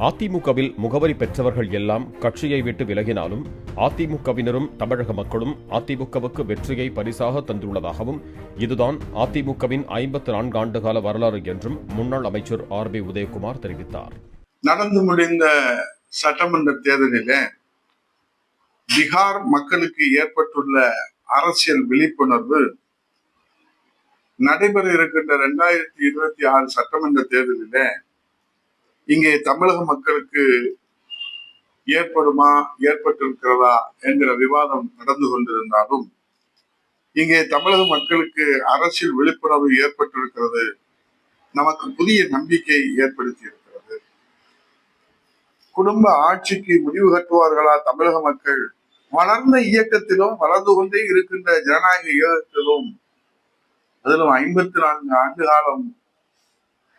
அதிமுகவில் முகவரி பெற்றவர்கள் எல்லாம் கட்சியை விட்டு விலகினாலும் அதிமுகவினரும் தமிழக மக்களும் அதிமுகவுக்கு வெற்றியை பரிசாக தந்துள்ளதாகவும் இதுதான் அதிமுகவின் 54 ஆண்டுகால வரலாறு என்றும் முன்னாள் அமைச்சர் RB உதயகுமார் தெரிவித்தார். நடந்து முடிந்த சட்டமன்ற தேர்தலிலே பீகார் மக்களுக்கு ஏற்பட்டுள்ள அரசியல் விழிப்புணர்வு நடைபெற இருக்கின்ற 2026 சட்டமன்ற தேர்தலிலே இங்கே தமிழக மக்களுக்கு ஏற்பட்டிருக்கிறதா என்கிற விவாதம் நடந்து கொண்டிருந்தாலும் இங்கே தமிழக மக்களுக்கு அரசியல் விழிப்புணர்வு ஏற்பட்டிருக்கிறது, நமக்கு புதிய நம்பிக்கை ஏற்படுத்தி இருக்கிறது. குடும்ப ஆட்சிக்கு முடிவு கட்டுவார்களா தமிழக மக்கள்? வளர்ந்த இயக்கத்திலும் வளர்ந்து கொண்டே இருக்கின்ற ஜனநாயக இயக்கத்திலும் அதிலும் 54 ஆண்டு காலம்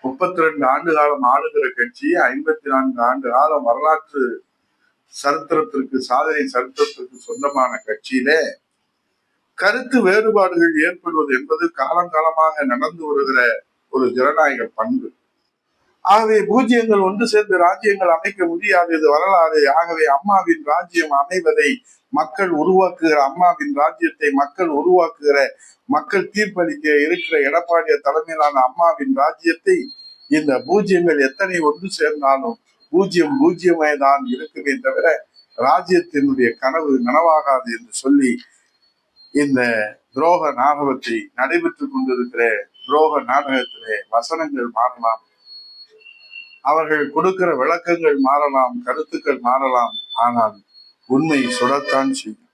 32 ஆண்டு காலம் ஆளுகிற கட்சி 54 ஆண்டு காலம் வரலாற்று சரித்திரத்திற்கு சாதனை சரித்திரத்திற்கு சொந்தமான கட்சியிலே கருத்து வேறுபாடுகள் ஏற்படுவது என்பது காலங்காலமாக நடந்து வருகிற ஒரு ஜனநாயக பண்பு. ஆகவே பூஜ்ஜியங்கள் ஒன்று சேர்ந்து ராஜ்யங்கள் அமைக்க முடியாது, இது வரலாறு. ஆகவே அம்மாவின் ராஜ்யம் அமைவதை மக்கள் உருவாக்குகிற, அம்மாவின் ராஜ்யத்தை மக்கள் உருவாக்குகிற, மக்கள் தீர்ப்பளிக்க இருக்கிற எடப்பாடிய தலைமையிலான அம்மாவின் ராஜ்யத்தை இந்த பூஜ்ஜியங்கள் எத்தனை ஒன்று சேர்ந்தாலும் பூஜ்ஜியமே தான் இருக்குமே தவிர ராஜ்யத்தினுடைய கனவு நனவாகாது என்று சொல்லி இந்த துரோக நாடகத்தை நடைபெற்றுக் கொண்டிருக்கிற துரோக நாடகத்திலே வசனங்கள் மாறலாம், அவர்கள் கொடுக்கிற விளக்கங்கள் மாறலாம், கருத்துக்கள் மாறலாம், ஆனால் உண்மை சுடத்தான் செய்யும்.